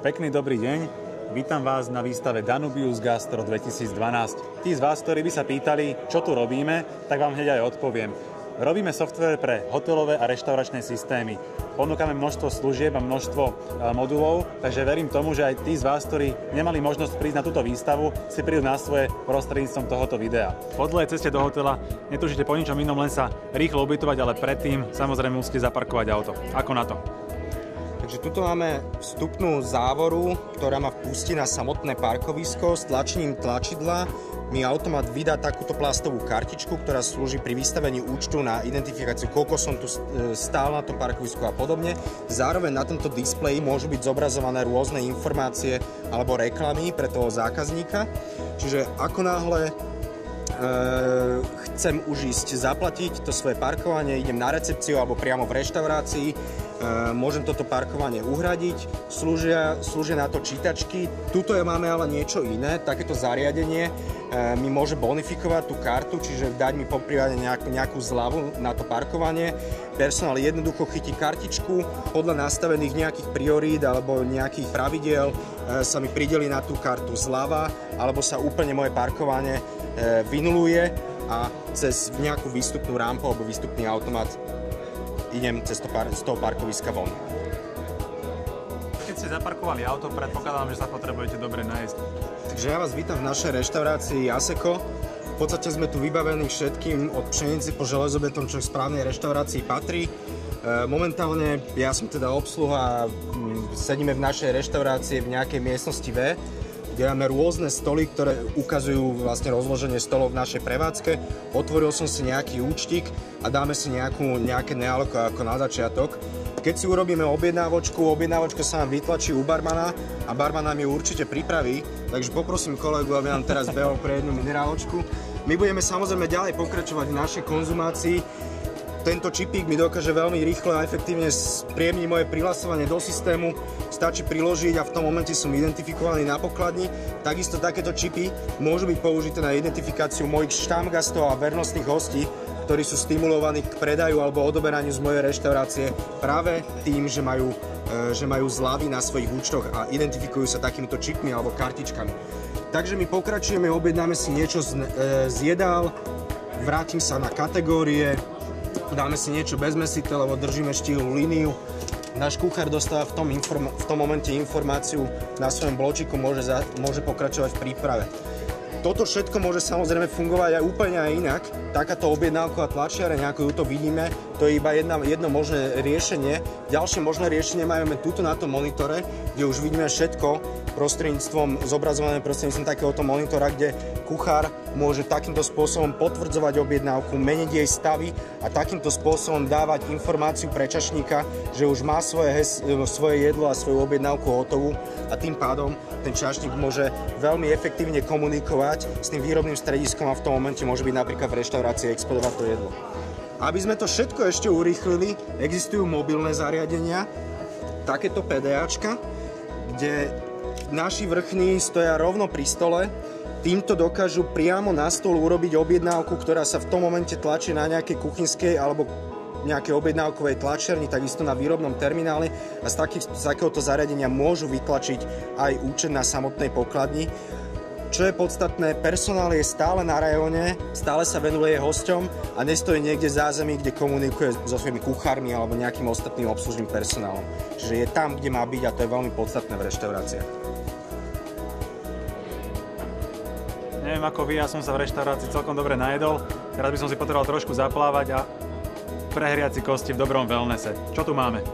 Pekný dobrý deň, vítam vás na výstave Danubius Gastro 2012. Tí z vás, ktorí by sa pýtali, čo tu robíme, tak vám hneď aj odpoviem. Robíme software pre hotelové a reštauračné systémy. Ponúkame množstvo služieb a množstvo modulov, takže verím tomu, že aj tí z vás, ktorí nemali možnosť prísť na túto výstavu, si prídu na svoje prostredníctvom tohoto videa. Po dlhej ceste do hotela netušíte po ničom inom, len sa rýchlo ubytovať, ale predtým samozrejme musíte zaparkovať auto. Ako na to? Takže tuto máme vstupnú závoru, ktorá ma vpustí na samotné parkovisko. S tlačením tlačidla mi automat vydá takúto plastovú kartičku, ktorá slúži pri vystavení účtu na identifikáciu, koľko som tu stál na tom parkovisku a podobne. Zároveň na tomto displeji môžu byť zobrazované rôzne informácie alebo reklamy pre toho zákazníka. Čiže ako náhle chcem už ísť zaplatiť to svoje parkovanie, idem na recepciu alebo priamo v reštaurácii, môžem toto parkovanie uhradiť, slúžia na to čítačky. Tuto máme ale niečo iné, takéto zariadenie mi môže bonifikovať tú kartu, čiže dať mi poprípade nejakú zľavu na to parkovanie. Personál jednoducho chytí kartičku, podľa nastavených nejakých priorít alebo nejakých pravidiel sa mi prideli na tú kartu zľava, alebo sa úplne moje parkovanie vynuluje a cez nejakú výstupnú rampu alebo výstupný automat idem z toho parkoviska von. Keď ste zaparkovali auto, predpokladám, že sa potrebujete dobre nájsť. Takže ja vás vítam v našej reštaurácii Aseko. V podstate sme tu vybavení všetkým od pšenici po železobeton, čo v správnej reštaurácii patrí. Momentálne ja som teda obsluha a sedíme v našej reštaurácii v nejakej miestnosti V, kde máme rôzne stoly, ktoré ukazujú vlastne rozloženie stolov v našej prevádzke. Otvoril som si nejaký účtik a dáme si nejaké nealko ako na začiatok. Keď si urobíme objednávočka sa nám vytlačí u barmana a barman nám ju určite pripraví, takže poprosím kolegu, aby nám teraz behol pre jednu mineráločku. My budeme samozrejme ďalej pokračovať v našej konzumácii. Tento čipík mi dokáže veľmi rýchlo a efektívne spriemniť moje prihlasovanie do systému. Stačí priložiť a v tom momente som identifikovaný na pokladni. Takisto takéto čipy môžu byť použité na identifikáciu mojich štámgastov a vernostných hostí, ktorí sú stimulovaní k predaju alebo odoberaniu z mojej reštaurácie práve tým, že majú zľavy na svojich účtoch a identifikujú sa takýmito čipmi alebo kartičkami. Takže my pokračujeme, objednáme si niečo z jedál, vrátim sa na kategórie, dáme si niečo bez mesite, lebo držíme štíhlú líniu. Náš kuchár dostáva v tom momente informáciu na svojom bločiku, môže pokračovať v príprave. Toto všetko môže samozrejme fungovať aj úplne aj inak. Takáto objednávková tlačiareň, ako ju to vidíme, to je iba jedno možné riešenie. Ďalšie možné riešenie máme tuto na tom monitore, kde už vidíme všetko zobrazované prostredníctvom takéhoto monitora, kde kuchár môže takýmto spôsobom potvrdzovať objednávku, meniť jej stavy a takýmto spôsobom dávať informáciu pre čašníka, že už má svoje jedlo a svoju objednávku hotovú a tým pádom ten čašník môže veľmi efektívne komunikovať s tým výrobným strediskom a v tom momente môže byť napríklad v reštaurácii expedovať to jedlo. Aby sme to všetko ešte urýchlili, existujú mobilné zariadenia, takéto PDAčka, kde naši vrchní stoja rovno pri stole, týmto dokážu priamo na stôl urobiť objednávku, ktorá sa v tom momente tlačí na nejakej kuchynskej alebo nejakej objednávkovej tlačiarni, takisto na výrobnom termináli a z takéhoto zariadenia môžu vytlačiť aj účet na samotnej pokladni. Čo je podstatné, personál je stále na rajóne, stále sa venuje hosťom a nestojí niekde v zázemí, kde komunikuje so svojimi kuchármi alebo nejakým ostatným obslužným personálom. Čiže je tam, kde má byť a to je veľmi podstatné v reštauráciách. Neviem ako vy, ja som sa v reštaurácii celkom dobre najedol. Teraz by som si potreboval trošku zaplávať a prehriať si kosti v dobrom wellnesse. Čo tu máme?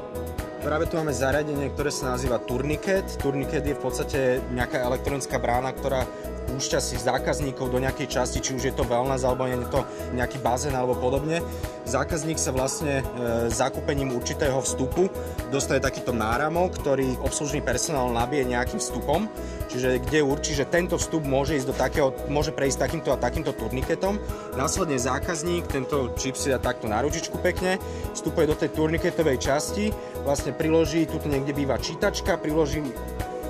Práve tu máme zariadenie, ktoré sa nazýva Turniket. Turniket je v podstate nejaká elektronická brána, ktorá púšťa si zákazníkov do nejakej časti, či už je to wellness alebo je to nejaký bazén alebo podobne. Zákazník sa vlastne zakúpením určitého vstupu dostane takýto náramok, ktorý obslužný personál nabije nejakým vstupom, čiže kde určí, že tento vstup môže prejsť takýmto a takýmto turniketom. Následne zákazník tento čip si dá takto na ručičku pekne, vstupuje do tej turniketovej časti, vlastne priloží, tu niekde býva čítačka, priloží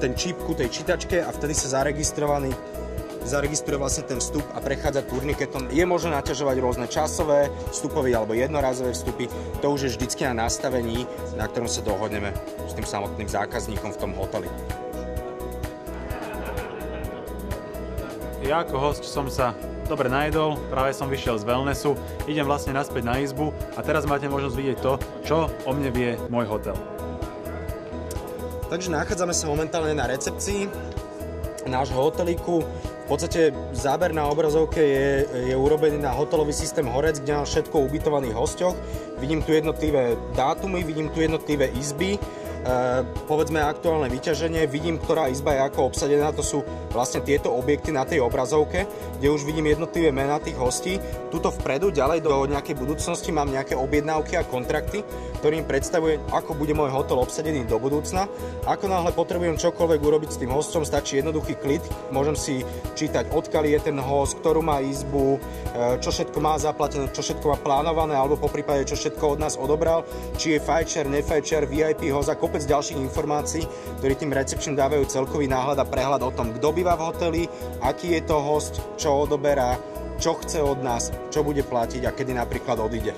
ten čip ku tej čítačke a vtedy sa zaregistruje vlastne ten vstup a prechádza turniketom. Je možné naťažovať rôzne časové, vstupové alebo jednorazové vstupy. To už je vždycky na nastavení, na ktorom sa dohodneme s tým samotným zákazníkom v tom hoteli. Ja ako host som sa dobre najedol, práve som vyšiel z wellnessu, idem vlastne naspäť na izbu a teraz máte možnosť vidieť to, čo o mne vie môj hotel. Takže nachádzame sa momentálne na recepcii nášho hotelíku. V podstate záber na obrazovke je urobený na hotelový systém Horec, kde mám všetko o ubytovaných hosťoch. Vidím tu jednotlivé dátumy, vidím tu jednotlivé izby, povedzme aktuálne vyťaženie, vidím, ktorá izba je ako obsadená, to sú vlastne tieto objekty na tej obrazovke, kde už vidím jednotlivé mená tých hostí. Tuto vpredu, ďalej do nejakej budúcnosti mám nejaké objednávky a kontrakty, ktorým predstavuje, ako bude môj hotel obsadený do budúcna. Ako náhle potrebujem čokoľvek urobiť s tým hostom, stačí jednoduchý klik, môžem si čítať, odkiaľ je ten host, ktorú má izbu, čo všetko má zaplatené, čo všetko má plánované, alebo poprípade čo všetko od nás odobral, či je fajčer, nefajčer, VIP host a kopec ďalších informácií, ktorí tým recepčným dávajú celkový náhľad a prehľad o tom, kto býva v hoteli, aký je to host, čo odoberá, čo chce od nás, čo bude platiť a kedy napríklad odíde.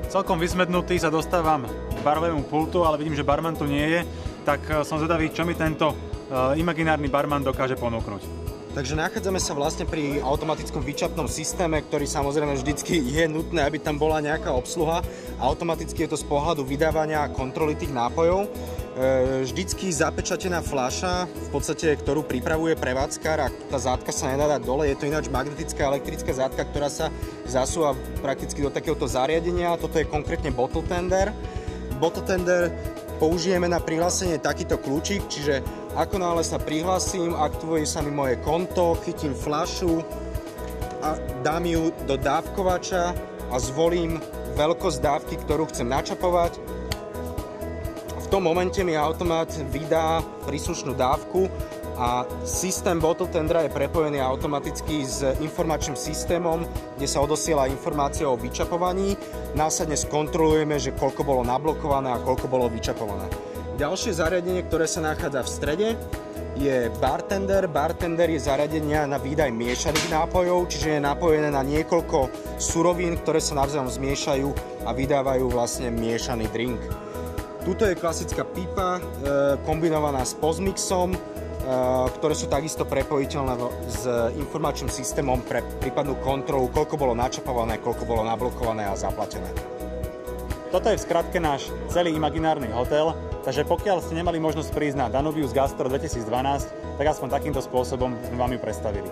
Celkom vysmednutý sa dostávam k barovému pultu, ale vidím, že barman tu nie je, tak som zvedavý, čo mi tento imaginárny barman dokáže ponúknuť. Takže nachádzame sa vlastne pri automatickom výčapnom systéme, ktorý samozrejme vždycky je nutné, aby tam bola nejaká obsluha. Automaticky je to z pohľadu vydávania a kontroly tých nápojov. Vždycky zapečatená fľaša, v podstate, ktorú pripravuje prevádzkar a tá zátka sa nedá dať dole. Je to ináč magnetická elektrická zátka, ktorá sa zasúva prakticky do takéhoto zariadenia. Toto je konkrétne bottle tender. Bottle tender použijeme na prihlásenie takýto kľúčik, čiže ako náhle sa prihlásim, aktivuje sa mi moje konto, chytím fľašu a dám ju do dávkovača a zvolím veľkosť dávky, ktorú chcem načapovať. V tom momente mi automat vydá príslušnú dávku a systém bottle tendera je prepojený automaticky s informačným systémom, kde sa odosiela informácia o vyčapovaní. Následne skontrolujeme, že koľko bolo nablokované a koľko bolo vyčapované. Ďalšie zariadenie, ktoré sa nachádza v strede, je bartender. Bartender je zariadenie na výdaj miešaných nápojov, čiže je napojené na niekoľko surovín, ktoré sa navzájom zmiešajú a vydávajú vlastne miešaný drink. Tuto je klasická pipa kombinovaná s postmixom, ktoré sú takisto prepojiteľné s informačným systémom pre prípadnú kontrolu, koľko bolo načapované, koľko bolo nablokované a zaplatené. Toto je v skratke náš celý imaginárny hotel, takže pokiaľ ste nemali možnosť prísť na Danubius Gastro 2012, tak aspoň takýmto spôsobom sme vám ju predstavili.